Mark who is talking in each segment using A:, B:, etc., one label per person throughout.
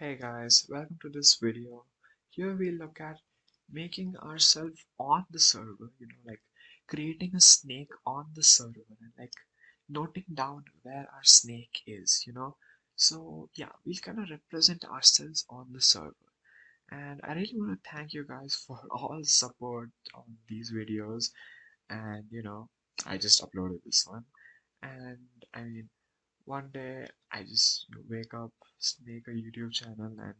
A: Hey guys, welcome to this video. Here we look at making ourselves on the server, like creating a snake on the server and like noting down where our snake is. So yeah, we'll kind of represent ourselves on the server. And I really want to thank you guys for all the support on these videos. And I just uploaded this one. And I mean, one day I just wake up, make a YouTube channel, and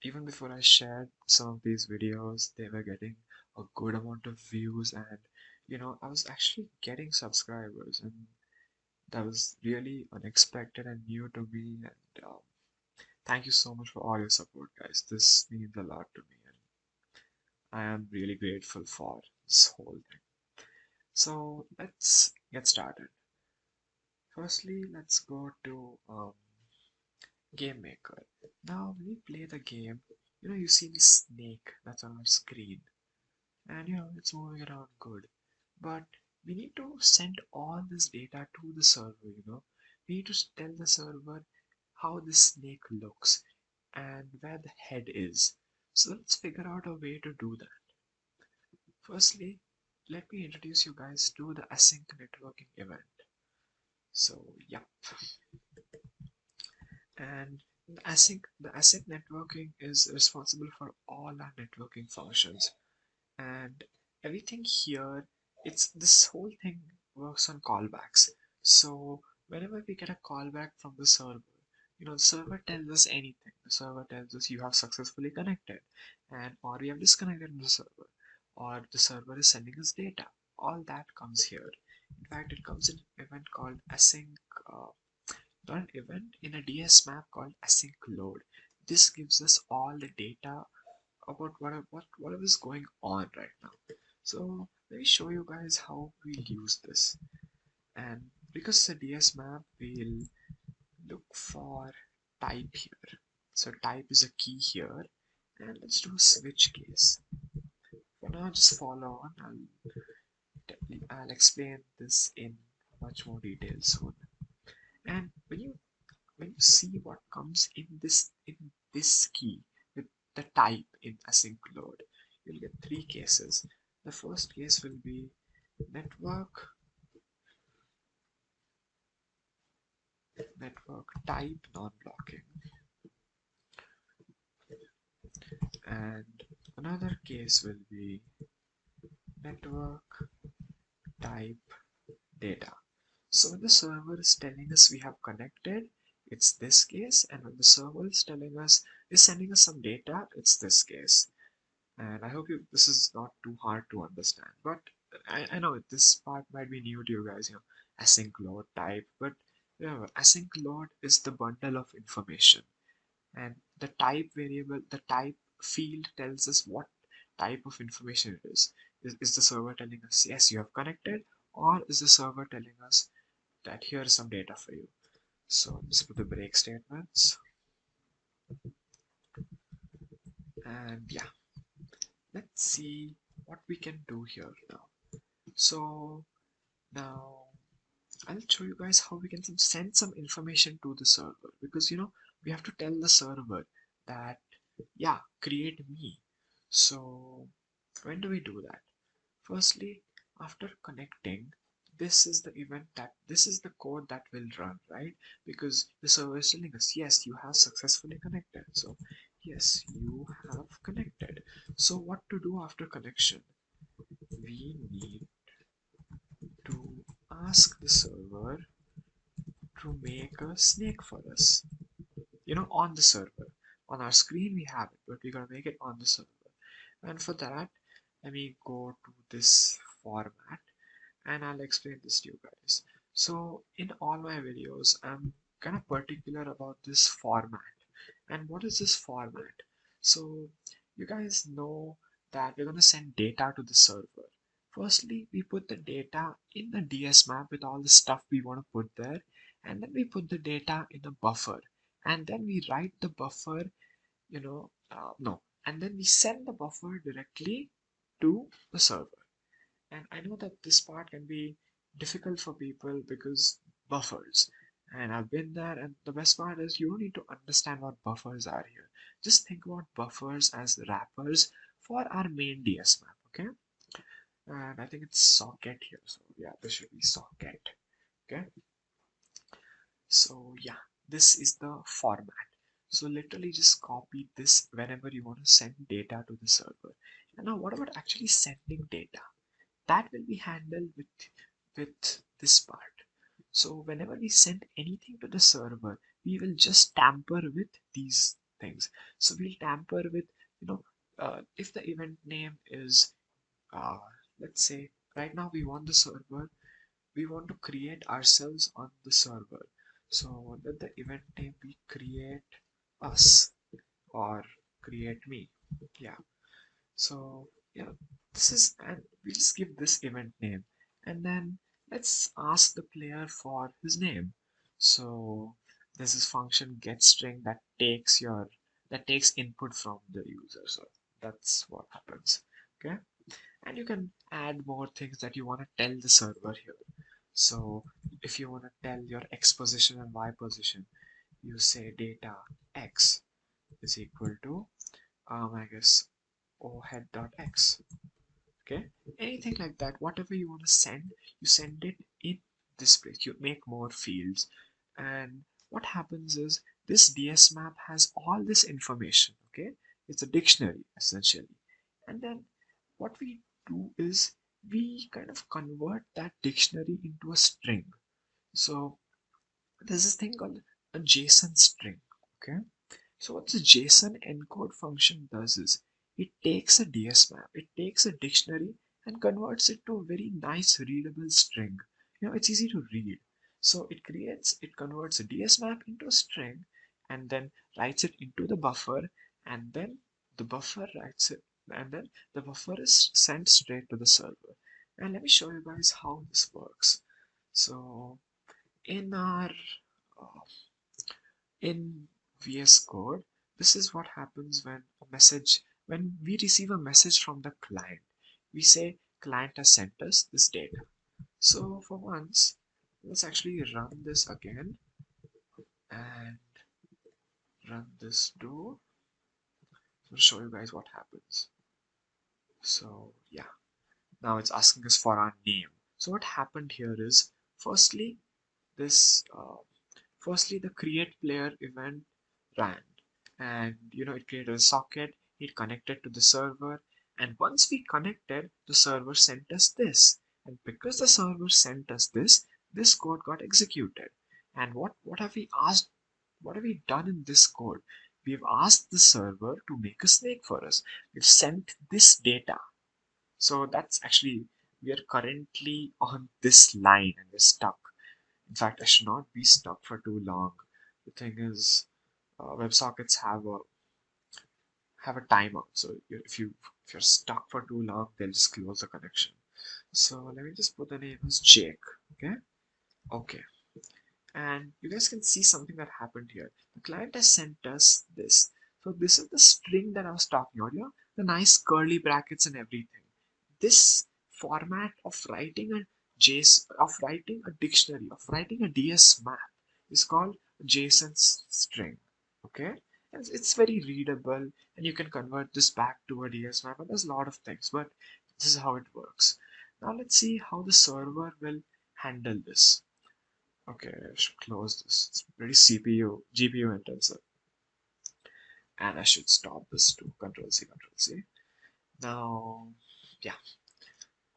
A: even before I shared some of these videos, they were getting a good amount of views, and I was actually getting subscribers, and that was really unexpected and new to me. And thank you so much for all your support, guys. This means a lot to me, and I am really grateful for this whole thing. So let's get started. Firstly, let's go to GameMaker. Now, when we play the game, you see this snake that's on our screen, and it's moving around good. But we need to send all this data to the server. We need to tell the server how this snake looks and where the head is. So let's figure out a way to do that. Firstly, let me introduce you guys to the async networking event. So yeah, and the async networking is responsible for all our networking functions, and everything here, it's this whole thing works on callbacks. So whenever we get a callback from the server, the server tells us anything. The server tells us you have successfully connected, and or we have disconnected from the server, or the server is sending us data. All that comes here. In fact, it comes in an event called async, uh, not an event in a DS map called async load. This gives us all the data about whatever is going on right now. So let me show you guys how we'll use this. And because it's a DS map, we'll look for type here. So type is a key here, and let's do a switch case. For now, just follow on. I'll explain this in much more detail soon. And when you see what comes in this key with the type in async load, you'll get three cases. The first case will be network type non-blocking, and another case will be network type data. So when the server is telling us we have connected, it's this case, and when the server is sending us some data, it's this case. And I hope this is not too hard to understand, but I know this part might be new to you guys, async load type, but async load is the bundle of information, and the type field tells us what type of information it is. Is the server telling us yes, you have connected, or is the server telling us that here is some data for you? So let's put the break statements, and yeah, let's see what we can do here now. So now I'll show you guys how we can send some information to the server, because we have to tell the server that yeah, create me. So when do we do that? Firstly, after connecting, this is the code that will run, right? Because the server is telling us yes, you have successfully connected. So yes, you have connected. So what to do after connection? We need to ask the server to make a snake for us, on the server. On our screen we have it, but we're gonna make it on the server. And for that, let me go to this format, and I'll explain this to you guys. So in all my videos, I'm kind of particular about this format. And what is this format? So you guys know that we're gonna send data to the server. Firstly, we put the data in the DS map with all the stuff we want to put there, and then we put the data in a buffer, and then we write the buffer, no, and then we send the buffer directly to the server. And I know that this part can be difficult for people because buffers. And I've been there, and the best part is you don't need to understand what buffers are here. Just think about buffers as wrappers for our main DS map, okay? And I think it's socket here, so yeah, this should be socket, okay? So yeah, this is the format. So literally just copy this whenever you want to send data to the server. And now what about actually sending data? That will be handled with this part. So whenever we send anything to the server, we will just tamper with these things. So we'll tamper with, you know, if the event name is, uh, let's say, right now we want the server, we want to create ourselves on the server. So let the event name be create us or create me. Yeah. So yeah, this is, and we just give this event name, and then let's ask the player for his name. So this is function get string that takes input from the user. So that's what happens. Okay, and you can add more things that you want to tell the server here. So if you want to tell your x position and y position, you say data x is equal to I guess head.x. Okay, anything like that, whatever you want to send, you send it in this place. You make more fields, and what happens is this DS map has all this information. Okay, it's a dictionary essentially, and then what we do is we kind of convert that dictionary into a string. So there's this thing called a JSON string. Okay, so what the JSON encode function does is it takes a DS map, it takes a dictionary and converts it to a very nice readable string. It's easy to read. So it converts a DS map into a string and then writes it into the buffer, and then the buffer writes it, and then the buffer is sent straight to the server. And let me show you guys how this works. So in our uh, in VS Code, this is what happens when we receive a message from the client. We say client has sent us this data. So for once, let's actually run this again and run this too. So I'll show you guys what happens. So yeah, now it's asking us for our name. So what happened here is, firstly, this firstly the create player event ran, and it created a socket, it connected to the server, and once we connected, the server sent us this, and because the server sent us this code got executed. And what have we asked, what have we done in this code? We've asked the server to make a snake for us. We've sent this data. So that's actually, we are currently on this line and we're stuck. In fact, I should not be stuck for too long. The thing is, WebSockets have a timeout. So if you're stuck for too long, they'll just close the connection. So let me just put the name as Jake. Okay. Okay. And you guys can see something that happened here. The client has sent us this. So this is the string that I was talking about. The nice curly brackets and everything. This format of writing of writing a dictionary, of writing a DS map is called JSON string. Okay, and it's very readable, and you can convert this back to a DS map. And there's a lot of things, but this is how it works. Now let's see how the server will handle this. Okay, I should close this. It's pretty GPU intensive, and I should stop this too. Control C, Control C. Now, yeah.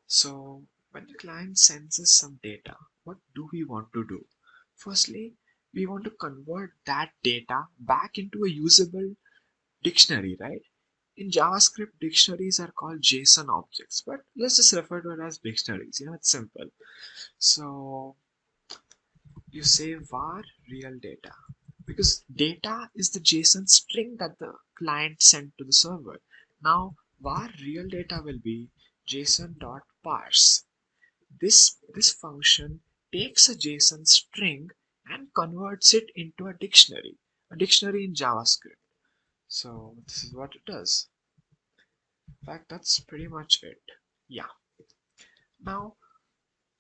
A: So when the client sends us some data, what do we want to do? Firstly, we want to convert that data back into a usable dictionary, right? In JavaScript, dictionaries are called JSON objects, but let's just refer to it as dictionaries. It's simple. So you say var real data, because data is the JSON string that the client sent to the server. Now var real data will be json.parse. This function takes a JSON string and converts it into a dictionary in JavaScript. So this is what it does. In fact, that's pretty much it. Yeah. Now,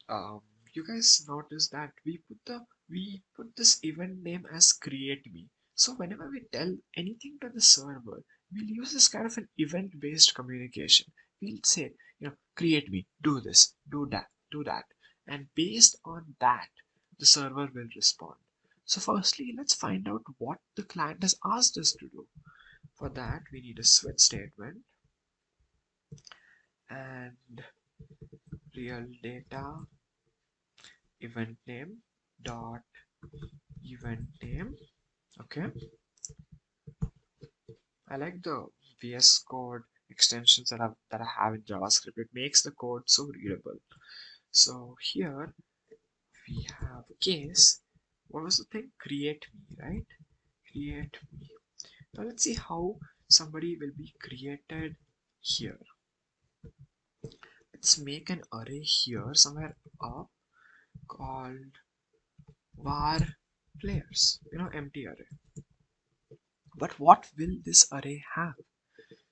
A: um, you guys notice that we put the we put this event name as create me. So whenever we tell anything to the server, we'll use this kind of an event based communication. We'll say, create me, do this, do that. And based on that, the server will respond. So firstly, let's find out what the client has asked us to do. For that, we need a switch statement and real data event name dot event name. Okay, I like the VS Code extensions that I have in JavaScript. It makes the code so readable. So here we have case. What was the thing? Create me, right? Create me. Now let's see how somebody will be created here. Let's make an array here somewhere up called var players. Empty array. But what will this array have?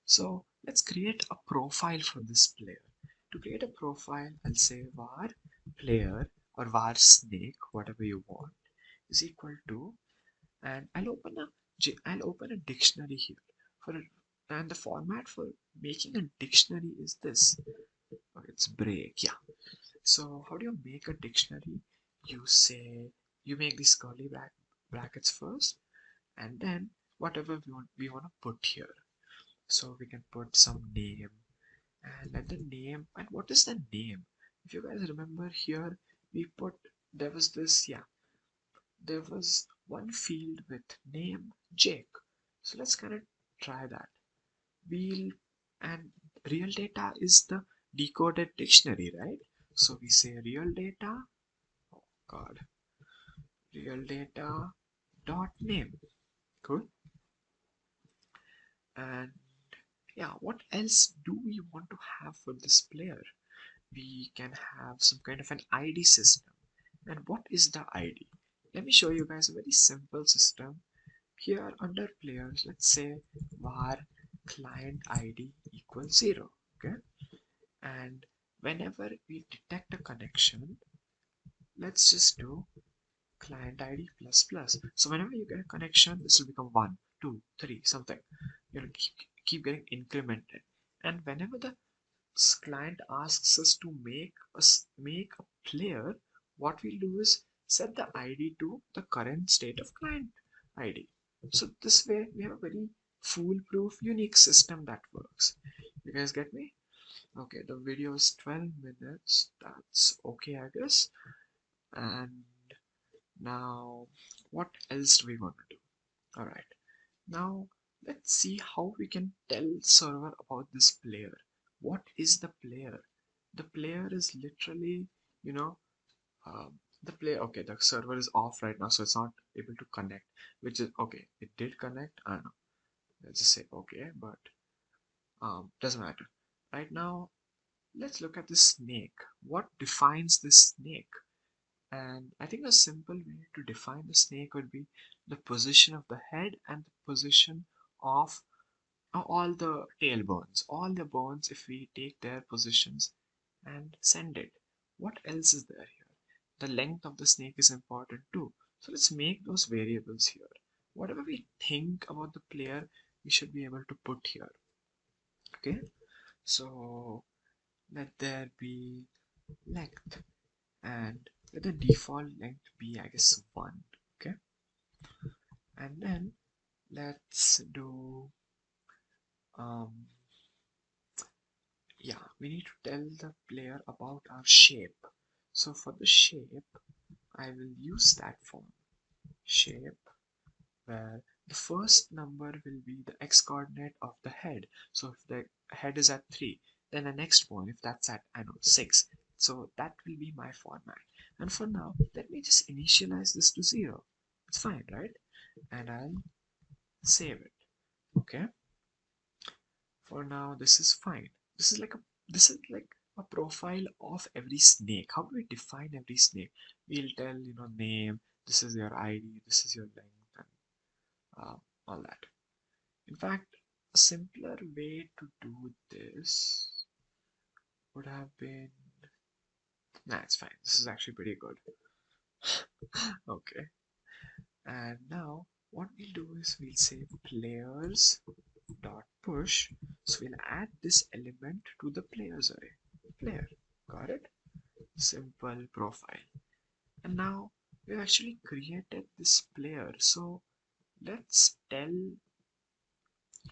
A: So let's create a profile for this player. To create a profile, I'll say var player or var snake, whatever you want, is equal to, and I'll open a dictionary here. And the format for making a dictionary is this. It's break, yeah. So how do you make a dictionary? You make these curly brackets first, and then whatever we want to put here. So we can put some name and let the name. And what is the name? If you guys remember here, we put there was this, yeah, there was one field with name Jake. So let's kind of try that. We'll and real data is the decoded dictionary, right? So we say real data, oh god, real data dot name. Cool. And yeah, what else do we want to have for this player? We can have some kind of an ID system. And what is the ID? Let me show you guys a very simple system. Here under players, let's say var client ID equals 0. Okay. And whenever we detect a connection, let's just do client ID plus plus. So whenever you get a connection, this will become 1, 2, 3, something. You'll keep getting incremented. And whenever the client asks us to make a player, what we'll do is set the ID to the current state of client ID. So this way we have a very foolproof, unique system that works. You guys get me? Okay, the video is 12 minutes. That's okay, I guess. And now, what else do we want to do? All right. Now, let's see how we can tell server about this player. What is the player? The player is literally, you know, the player. Okay, the server is off right now, so it's not able to connect. Which is okay. It did connect. I don't know. Let's just say okay, but doesn't matter. Right now, let's look at the snake. What defines this snake? And I think a simple way to define the snake would be the position of the head and the position of all the tailbones. All the bones, if we take their positions and send it. What else is there here? The length of the snake is important too. So let's make those variables here. Whatever we think about the player, we should be able to put here. Okay, so let there be length, and let the default length be, I guess, 1. Okay, and then let's do yeah, we need to tell the player about our shape. So for the shape, I will use that form shape, where the first number will be the x coordinate of the head. So if the head is at 3, then the next one, if that's at, I know, 6, so that will be my format. And for now, let me just initialize this to 0. It's fine, right? And I'll save it. Okay, for now this is fine. This is like a profile of every snake. How do we define every snake? We'll tell, name, this is your ID, this is your length, and all that. In fact, a simpler way to do this would have been, nah, it's fine. This is actually pretty good. Okay, and now what we'll do is we'll say players dot push. So we'll add this element to the players array. Player, got it? Simple profile. And now we've actually created this player. So let's tell,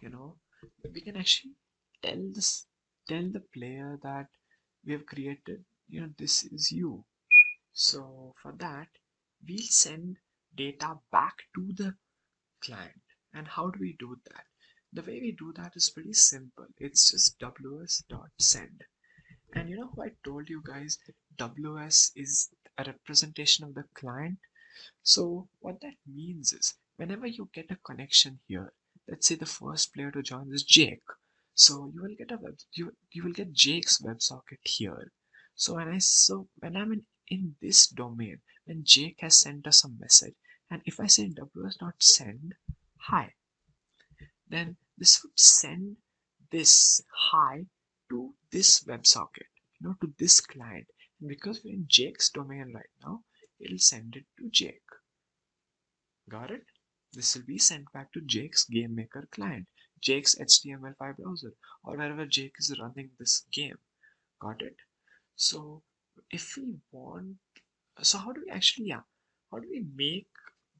A: you know, we can actually tell the player that we have created, this is you. So for that, we'll send data back to the client. And how do we do that? The way we do that is pretty simple. It's just ws.send. And how I told you guys, ws is a representation of the client. So what that means is whenever you get a connection here, let's say the first player to join is Jake. So you will get you will get Jake's WebSocket here. So when I'm in this domain, when Jake has sent us a message, and if I say ws.send hi, then this would send this hi to this WebSocket, to this client. And because we're in Jake's domain right now, it'll send it to Jake. Got it? This will be sent back to Jake's GameMaker client, Jake's HTML5 browser, or wherever Jake is running this game. Got it? So if we want, so how do we actually, how do we make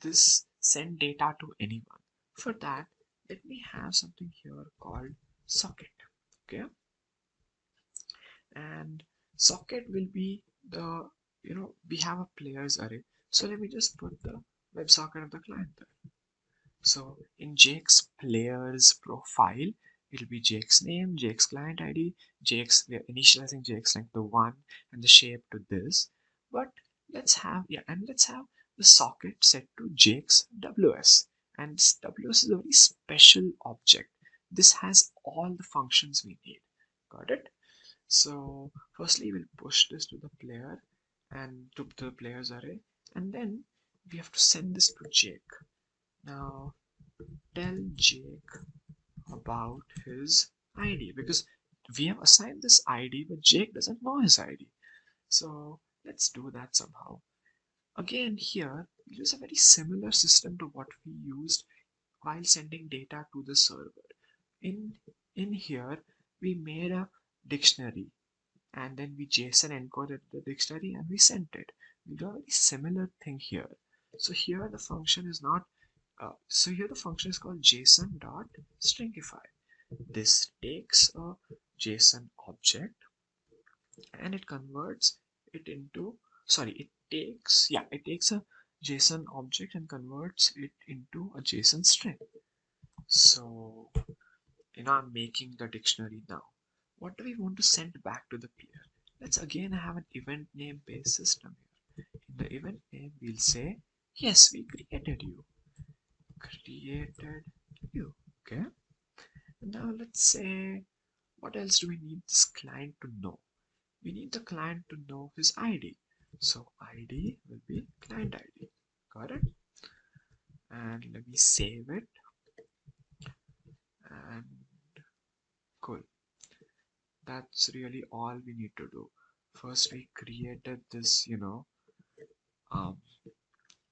A: this send data to anyone? For that, let me have something here called socket. Okay, and socket will be the, we have a players array. So let me just put the WebSocket of the client there. So in Jake's players profile, it'll be Jake's name, Jake's client ID, we are initializing Jake's length to 1 and the shape to this. But let's have the socket set to Jake's WS. And this WS is a very special object. This has all the functions we need. Got it? So firstly we'll push this to the player and to the players array, and then we have to send this to Jake. Now tell Jake about his ID, because we have assigned this ID but Jake doesn't know his ID. So let's do that somehow. Again here we use a very similar system to what we used while sending data to the server. In here we made a dictionary and then we JSON encoded the dictionary and we sent it. We do a very similar thing here. So here the function is not here the function is called Json.Stringify. This takes a JSON object and it converts it into, it takes a JSON object and converts it into a JSON string. So I'm making the dictionary now. What do we want to send back to the player? Let's again have an event name based system here. In the event name we'll say, yes, we created you. Okay, and now let's say, what else do we need this client to know? We need the client to know his ID, so ID will be client ID. Got it? And let me save it. And cool, that's really all we need to do. First we created this, um,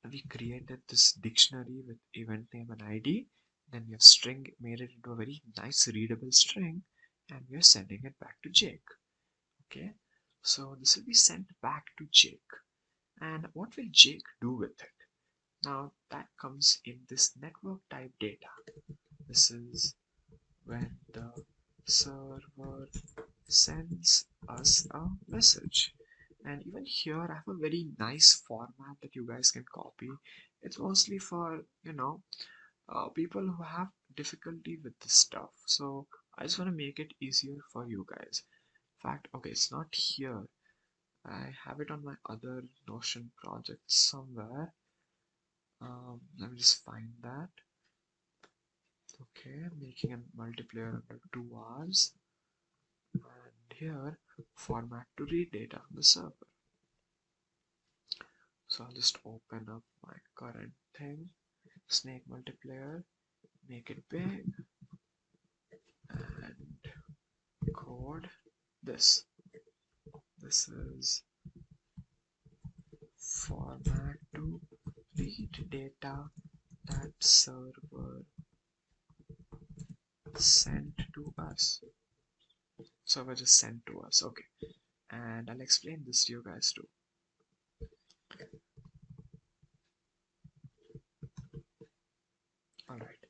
A: we created this dictionary with event name and ID. Then we have made it into a very nice readable string, and we are sending it back to Jake. Okay, so this will be sent back to Jake. And what will Jake do with it? Now that comes in this network type data. This is when the server sends us a message. And even here I have a very nice format that you guys can copy. It's mostly for people who have difficulty with this stuff, so I just want to make it easier for you guys. In fact, okay, it's not here. I have it on my other Notion project somewhere. Let me just find that. Okay, making a multiplayer under 2 hours, and here format to read data on the server. So I'll just open up my current thing, snake multiplayer, make it big, and code this. This is format to read data that server sent to us. Server just sent to us, okay. And I'll explain this to you guys too. Alright,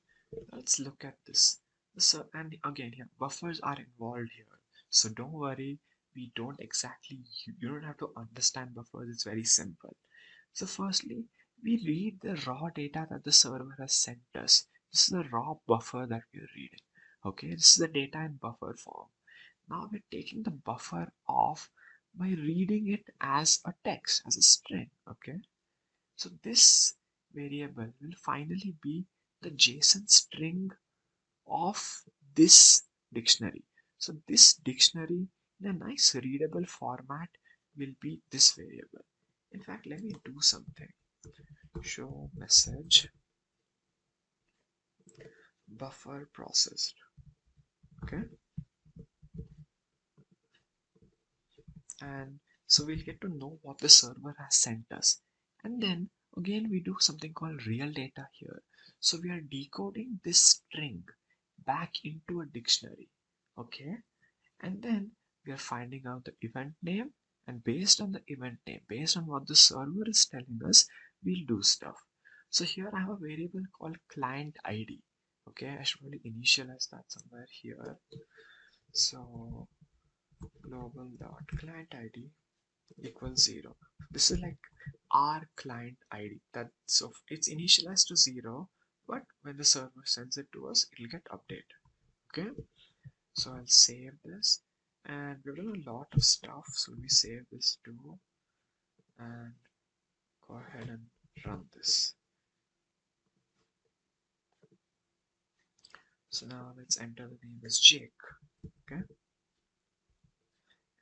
A: let's look at this. So, and again here, buffers are involved here. So don't worry, we don't exactly, you don't have to understand buffers, it's very simple. So firstly, we read the raw data that the server has sent us. This is the raw buffer that we're reading. Okay, this is the data in buffer form. Now we're taking the buffer off by reading it as a text, as a string. Okay, so this variable will finally be the JSON string of this dictionary. So this dictionary in a nice readable format will be this variable. In fact, let me do something. Show message buffer processed. Okay, and so we'll get to know what the server has sent us. And then again we do something called real data here. So we are decoding this string back into a dictionary. Okay, and then we are finding out the event name, and based on the event name, based on what the server is telling us, we'll do stuff. So here I have a variable called client ID. Okay, I should probably initialize that somewhere here. So global dot client ID equals 0. This is like our client ID. That so it's initialized to 0, but when the server sends it to us, it'll get updated. Okay, so I'll save this, and we've done a lot of stuff. So let me save this too, and go ahead and run this. So now let's enter the name as Jake. Okay,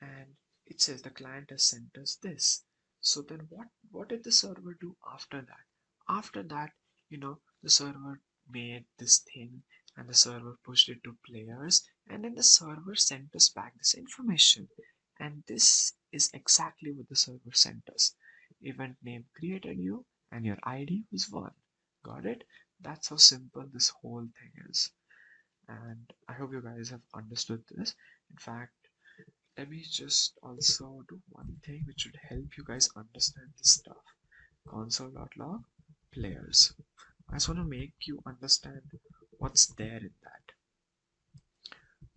A: and it says the client has sent us this. So then what did the server do after that? After that, the server made this thing, and the server pushed it to players, and then the server sent us back this information. And this is exactly what the server sent us. Event name created you, and your ID was 1. Got it? That's how simple this whole thing is. And I hope you guys have understood this. In fact, let me just also do one thing which would help you guys understand this stuff. Console.log players. I just want to make you understand what's there in that.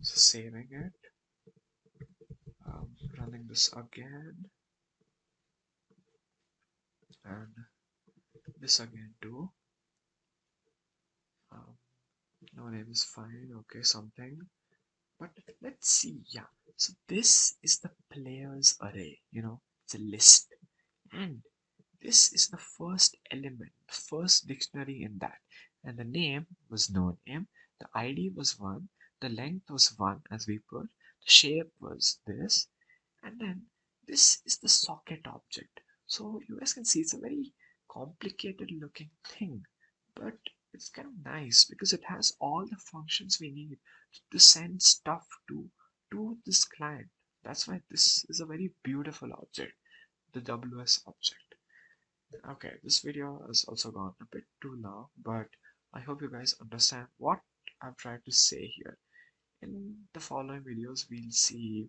A: So saving it, running this again, and this again too. No name is fine, okay, something. But let's see, yeah. So this is the players array, it's a list. And this is the first element, the first dictionary in that. And the name was no name, the ID was 1, the length was 1 as we put, the shape was this, and then this is the socket object. So you guys can see it's a very complicated looking thing, but it's kind of nice because it has all the functions we need to send stuff to this client. That's why this is a very beautiful object, the WS object. Okay, this video has also gone a bit too long, but I hope you guys understand what I've tried to say here. In the following videos, we'll see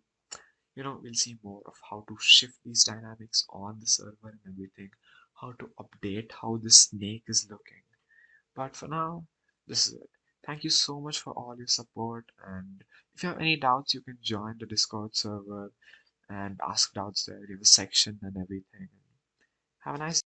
A: more of how to shift these dynamics on the server and everything, how to update how the snake is looking. But for now, this is it. Thank you so much for all your support, and if you have any doubts, you can join the Discord server and ask doubts there. We have a section and everything. Have a nice